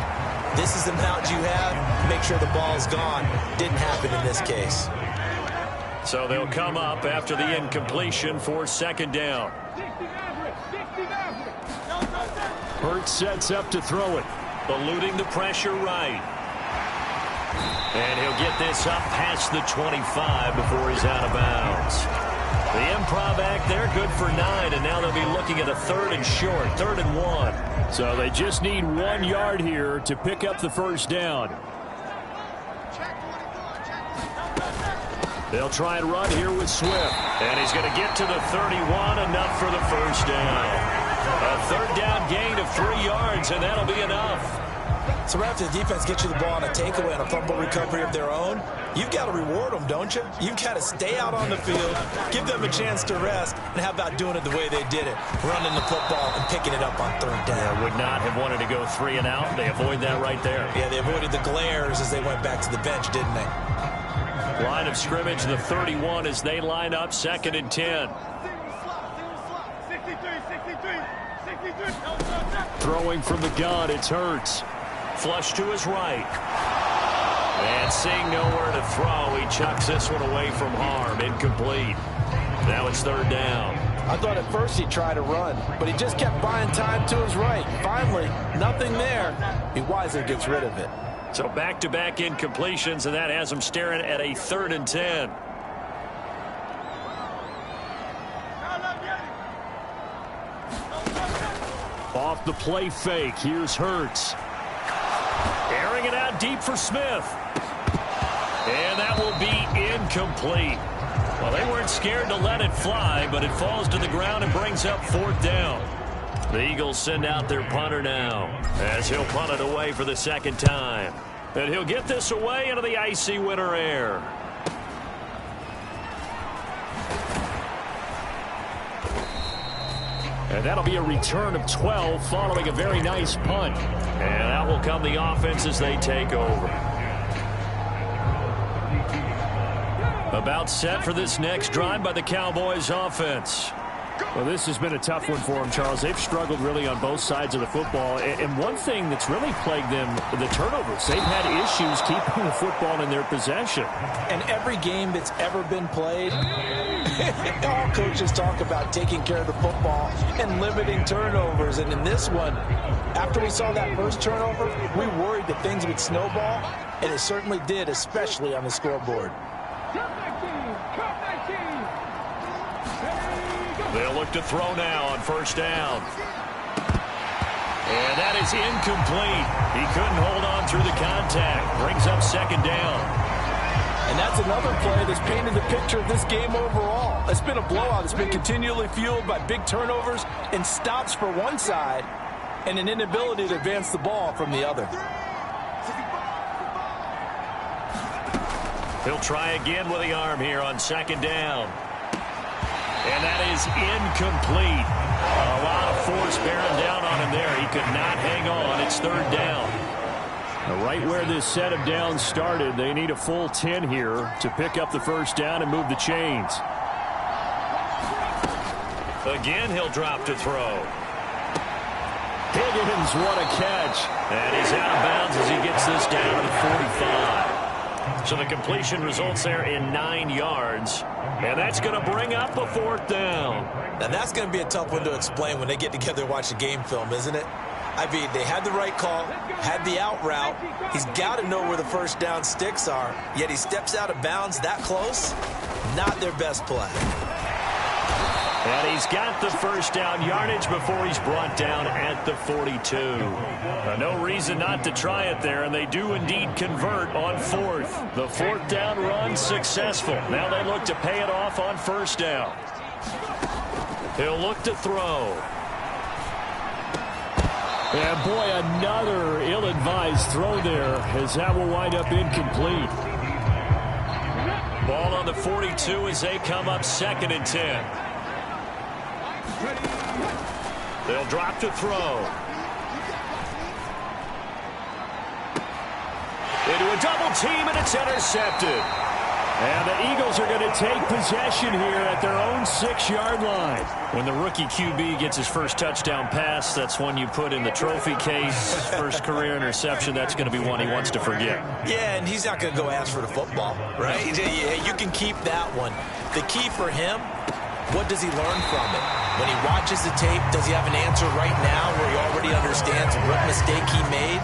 this is the amount you have, make sure the ball's gone. Didn't happen in this case. So they'll come up after the incompletion for 2nd down. Hurts sets up to throw it, eluding the pressure right. And he'll get this up past the 25 before he's out of bounds. The improv act there, good for 9, and now they'll be looking at a 3rd and short, 3rd and 1. So they just need 1 yard here to pick up the first down. They'll try and run here with Swift. And he's going to get to the 31, enough for the first down. A 3rd down gain of 3 yards, and that'll be enough. So right after the defense gets you the ball on a takeaway and a fumble recovery of their own, you've got to reward them, don't you? You've got to stay out on the field, give them a chance to rest, and how about doing it the way they did it, running the football and picking it up on 3rd down. Yeah, would not have wanted to go 3 and out. They avoid that right there. Yeah, they avoided the glares as they went back to the bench, didn't they? Line of scrimmage, the 31 as they line up, 2nd and 10. Throwing from the gun, it's Hurts. Flush to his right. And seeing nowhere to throw, he chucks this one away from harm. Incomplete. Now it's 3rd down. I thought at first he'd try to run, but he just kept buying time to his right. Finally, nothing there. He wisely gets rid of it. So back-to-back incompletions, and that has them staring at a 3rd and 10. Off the play fake, here's Hurts. Airing it out deep for Smith. And that will be incomplete. Well, they weren't scared to let it fly, but it falls to the ground and brings up 4th down. The Eagles send out their punter now, as he'll punt it away for the 2nd time. And he'll get this away into the icy winter air. And that'll be a return of 12 following a very nice punt. And that will come the offense as they take over. About set for this next drive by the Cowboys offense. Well, this has been a tough one for them, Charles. They've struggled really on both sides of the football. And one thing that's really plagued them, the turnovers. They've had issues keeping the football in their possession. And every game that's ever been played, all coaches talk about taking care of the football and limiting turnovers. And in this one, after we saw that first turnover, we worried that things would snowball. And it certainly did, especially on the scoreboard. They'll look to throw now on 1st down. And that is incomplete. He couldn't hold on through the contact. Brings up 2nd down. And that's another play that's painted the picture of this game overall. It's been a blowout. It's been continually fueled by big turnovers and stops for one side and an inability to advance the ball from the other. He'll try again with the arm here on 2nd down. And that is incomplete. A lot of force bearing down on him there. He could not hang on. It's 3rd down. Right where this set of downs started, they need a full 10 here to pick up the 1st down and move the chains. Again, he'll drop to throw. Higgins, what a catch. And he's out of bounds as he gets this down to the 45. So the completion results there in 9 yards. And that's going to bring up a 4th down. Now that's going to be a tough one to explain when they get together and watch the game film, isn't it? I mean, they had the right call, had the out route. He's got to know where the 1st down sticks are, yet he steps out of bounds that close. Not their best play. And he's got the 1st down yardage before he's brought down at the 42. No reason not to try it there, and they do indeed convert on 4th. The 4th down run successful. Now they look to pay it off on 1st down. He'll look to throw. And boy, another ill-advised throw there, as that will wind up incomplete. Ball on the 42 as they come up 2nd and 10. They'll drop to throw. Into a double team, and it's intercepted. And the Eagles are going to take possession here at their own 6-yard line. When the rookie QB gets his first touchdown pass, that's one you put in the trophy case. First career interception, that's going to be one he wants to forget. Yeah, and he's not going to go ask for the football, right? You can keep that one. The key for him, what does he learn from it? When he watches the tape, does he have an answer right now where he already understands what mistake he made?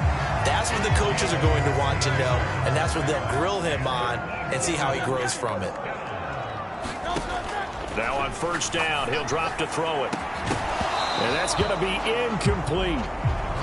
That's what the coaches are going to want to know, and that's what they'll grill him on and see how he grows from it. Now on 1st down, he'll drop to throw it. And that's going to be incomplete.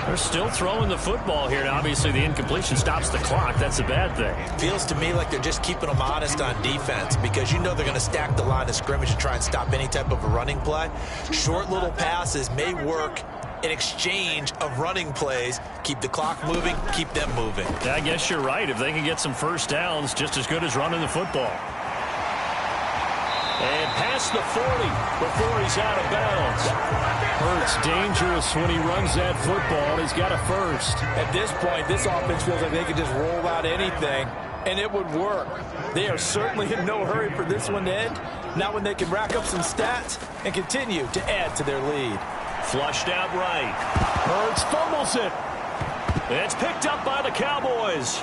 They're still throwing the football here. Now, obviously, the incompletion stops the clock. That's a bad thing. Feels to me like they're just keeping them honest on defense because you know they're going to stack the line of scrimmage and try and stop any type of a running play. Short little passes may work in exchange of running plays. Keep the clock moving, keep them moving. Yeah, I guess you're right. If they can get some 1st downs, just as good as running the football. And past the 40 before he's out of bounds. Hurts dangerous when he runs that football. He's got a 1st. At this point, this offense feels like they could just roll out anything, and it would work. They are certainly in no hurry for this one to end. Not when they can rack up some stats and continue to add to their lead. Flushed out right. Hurts fumbles it. It's picked up by the Cowboys.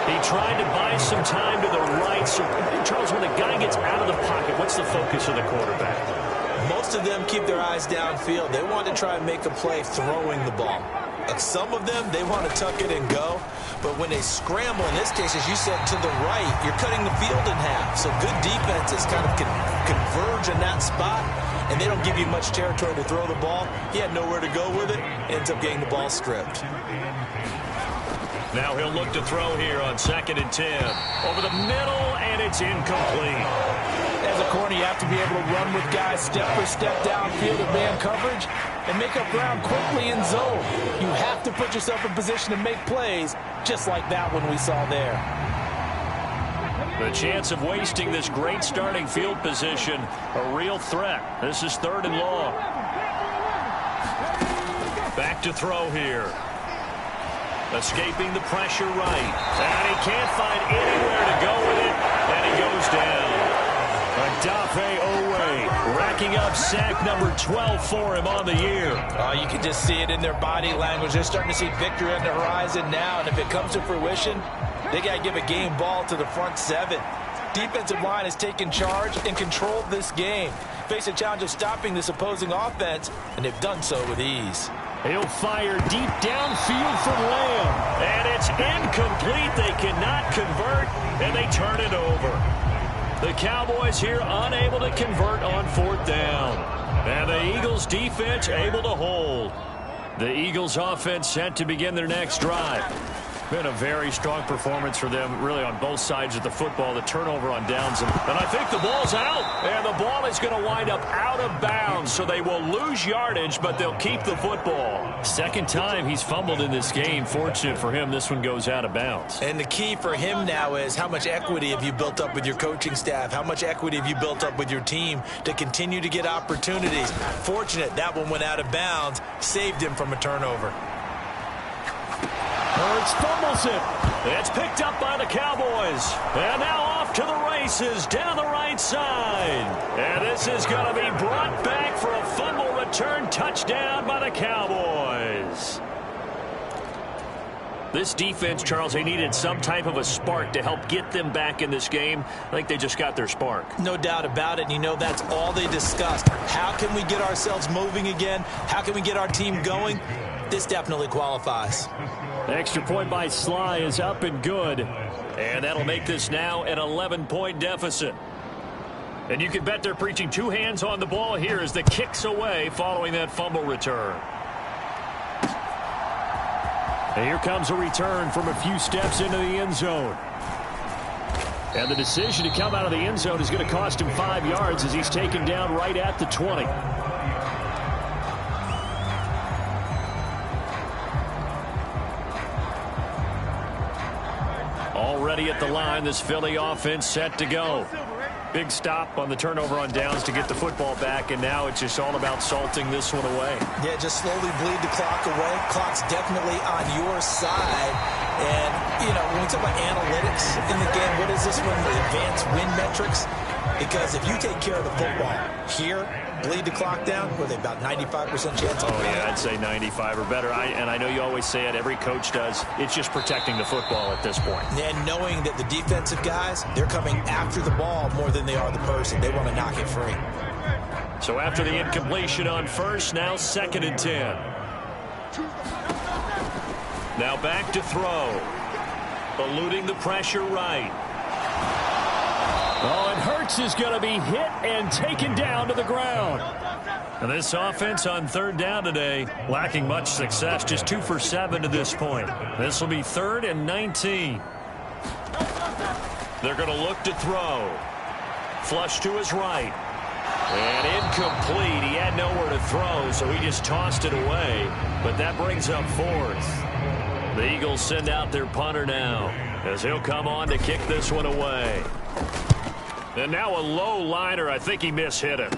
He tried to buy some time to the right. So, Charles, when a guy gets out of the pocket, what's the focus of the quarterback? Most of them keep their eyes downfield. They want to try and make a play throwing the ball. Some of them, they want to tuck it and go. But when they scramble, in this case, as you said, to the right, you're cutting the field in half. So good defenses kind of converge in that spot, and they don't give you much territory to throw the ball. He had nowhere to go with it, ends up getting the ball stripped. Now he'll look to throw here on 2nd and 10. Over the middle, and it's incomplete. As a corner, you have to be able to run with guys step for step downfield in man coverage and make up ground quickly in zone. You have to put yourself in position to make plays, just like that one we saw there. The chance of wasting this great starting field position, a real threat. This is 3rd and long. Back to throw here. Escaping the pressure right. And he can't find anywhere to go with it, and he goes down. Adafe Owe racking up sack number 12 for him on the year. You can just see it in their body language. They're starting to see victory on the horizon now, and if it comes to fruition, they got to give a game ball to the front 7. Defensive line has taken charge and controlled this game. Face a challenge of stopping this opposing offense, and they've done so with ease. He'll fire deep downfield from Lamb, and it's incomplete. They cannot convert, and they turn it over. The Cowboys here unable to convert on 4th down. And the Eagles defense able to hold. The Eagles offense set to begin their next drive. Been a very strong performance for them, really, on both sides of the football. The turnover on downs. And I think the ball's out. And the ball is going to wind up out of bounds. So they will lose yardage, but they'll keep the football. 2nd time he's fumbled in this game. Fortunate for him, this one goes out of bounds. And the key for him now is how much equity have you built up with your coaching staff? How much equity have you built up with your team to continue to get opportunities? Fortunate that one went out of bounds. Saved him from a turnover. Hurts fumbles it. It's picked up by the Cowboys. And now off to the races down the right side. And this is going to be brought back for a fumble return touchdown by the Cowboys. This defense, Charles, they needed some type of a spark to help get them back in this game. I think they just got their spark. No doubt about it. And you know, that's all they discussed. How can we get ourselves moving again? How can we get our team going? This definitely qualifies. The extra point by Sly is up and good. And that'll make this now an 11-point deficit. And you can bet they're preaching 2 hands on the ball here as the kick's away following that fumble return. And here comes a return from a few steps into the end zone. And the decision to come out of the end zone is going to cost him 5 yards as he's taken down right at the 20. Already at the line, this Philly offense set to go. Big stop on the turnover on downs to get the football back, and now it's just all about salting this one away. Yeah, just slowly bleed the clock away. Clock's definitely on your side. And, you know, when we talk about analytics in the game, what is this one? The advanced win metrics? Because if you take care of the football here, bleed the clock down, were they about 95% chance? Oh, yeah, I'd say 95 or better. And I know you always say it, every coach does. It's just protecting the football at this point. And knowing that the defensive guys, they're coming after the ball more than they are the person. They want to knock it free. So after the incompletion on first, now 2nd and 10. Now back to throw. Eluding the pressure right. Oh, and Hurts is going to be hit and taken down to the ground. And this offense on 3rd down today, lacking much success, just 2 for 7 to this point. This will be 3rd and 19. They're going to look to throw. Flush to his right. And incomplete. He had nowhere to throw, so he just tossed it away. But that brings up 4th. The Eagles send out their punter now, as he'll come on to kick this one away. And now a low liner. I think he mishit him.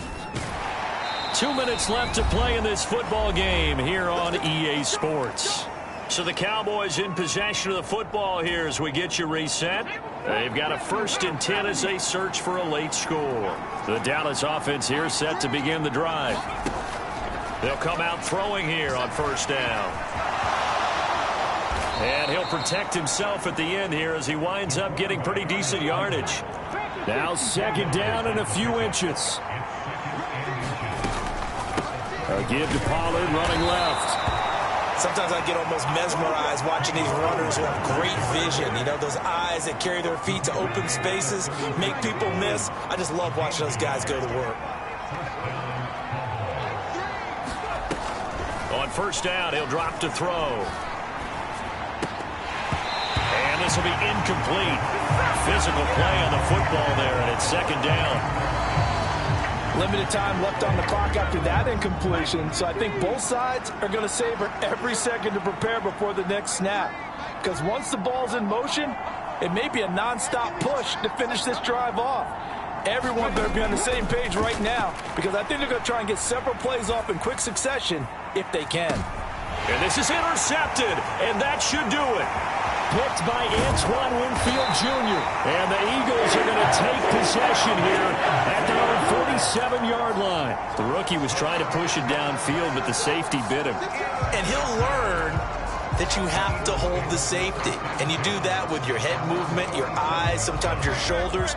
2 minutes left to play in this football game here on EA Sports. So the Cowboys in possession of the football here as we get you reset. They've got a 1st and 10 as they search for a late score. The Dallas offense here set to begin the drive. They'll come out throwing here on 1st down. And he'll protect himself at the end here as he winds up getting pretty decent yardage. Now 2nd down and a few inches. A give to Pollard running left. Sometimes I get almost mesmerized watching these runners who have great vision. You know, those eyes that carry their feet to open spaces, make people miss. I just love watching those guys go to work. On first down, he'll drop to throw. And this will be incomplete. Physical play on the football there, and it's second down. Limited time left on the clock after that incompletion, so I think both sides are going to savor every second to prepare before the next snap. Because once the ball's in motion, it may be a nonstop push to finish this drive off. Everyone better be on the same page right now, because I think they're going to try and get several plays off in quick succession if they can. And this is intercepted, and that should do it. Picked by Antoine Winfield Jr. And the Eagles are going to take possession here at their own 47-yard line. The rookie was trying to push it downfield, but the safety bit him. And he'll learn that you have to hold the safety. And you do that with your head movement, your eyes, sometimes your shoulders.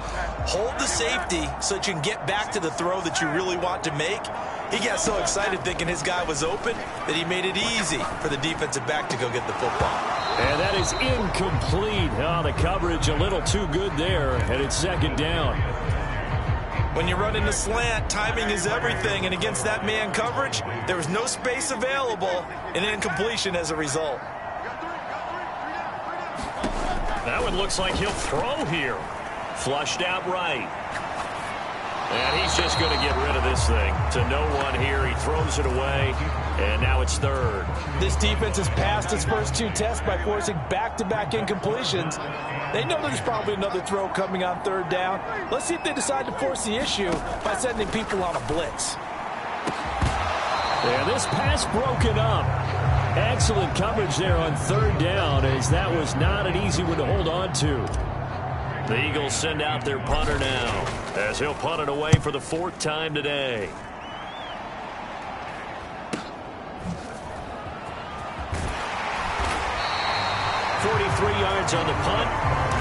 Hold the safety so that you can get back to the throw that you really want to make. He got so excited thinking his guy was open that he made it easy for the defensive back to go get the football. And that is incomplete. Oh, the coverage a little too good there, and it's second down. When you run in the slant, timing is everything, and against that man coverage, there was no space available, and incompletion as a result. That one looks like he'll throw here. Flushed out right. And he's just going to get rid of this thing. To no one here. He throws it away, and now it's third. This defense has passed its first two tests by forcing back-to-back incompletions. They know there's probably another throw coming on third down. Let's see if they decide to force the issue by sending people on a blitz. And this pass broken up. Excellent coverage there on third down, as that was not an easy one to hold on to. The Eagles send out their punter now, as he'll punt it away for the fourth time today. Yards on the punt,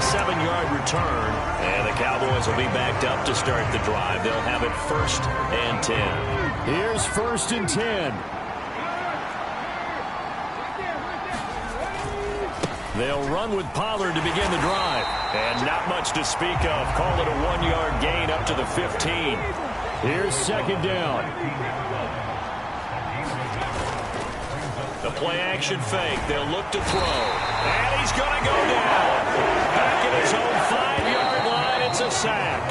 7-yard return, and the Cowboys will be backed up to start the drive. They'll have it 1st and 10. Here's 1st and 10. They'll run with Pollard to begin the drive, and not much to speak of. Call it a 1-yard gain up to the 15. Here's second down. The play-action fake. They'll look to throw. And he's going to go down. Back at his own 5-yard line. It's a sack.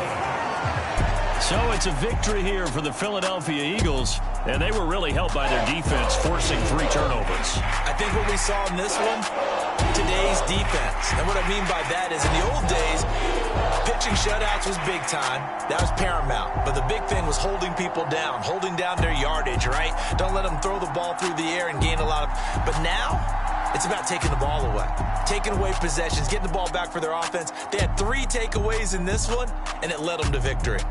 So it's a victory here for the Philadelphia Eagles. And they were really helped by their defense, forcing 3 turnovers. I think what we saw in this one, today's defense. And what I mean by that is in the old days, pitching shutouts was big time. That was paramount. But the big thing was holding people down, holding down their yardage, right? Don't let them throw the ball through the air and gain a lot of... But now, it's about taking the ball away. Taking away possessions, getting the ball back for their offense. They had 3 takeaways in this one, and it led them to victory.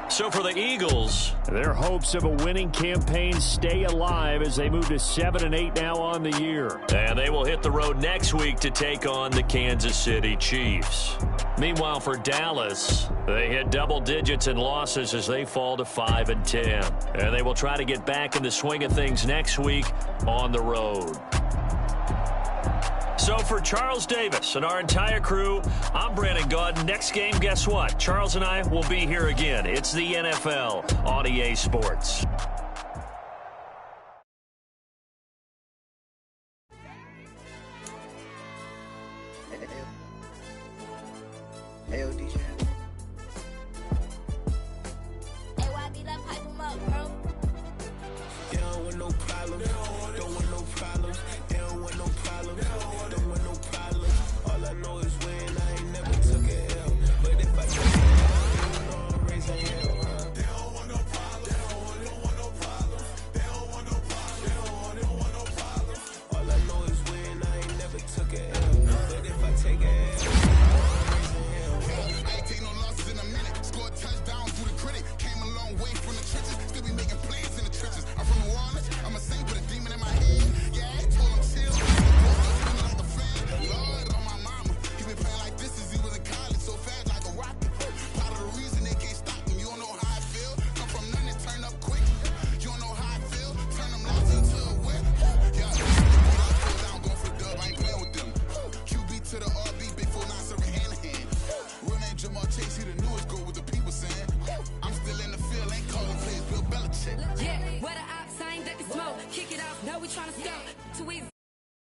So for the Eagles, their hopes of a winning campaign stay alive as they move to 7-8 now on the year. And they will hit the road next week to take on the Kansas City Chiefs. Meanwhile, for Dallas, they hit double digits in losses as they fall to 5-10. And they will try to get back in the swing of things next week on the road. So for Charles Davis and our entire crew, I'm Brandon Gaudin. Next game, guess what? Charles and I will be here again. It's the NFL on EA Sports. Hey, DJ. Hey, YB, that pipe him up, bro. They don't want no problems. Don't want no problems. They don't want no problems. Don't want no problems. All I know is when I ain't never took a L. But if I took a L, I'm raising hell. They don't want no problems. They don't want no tryna stop. Too easy.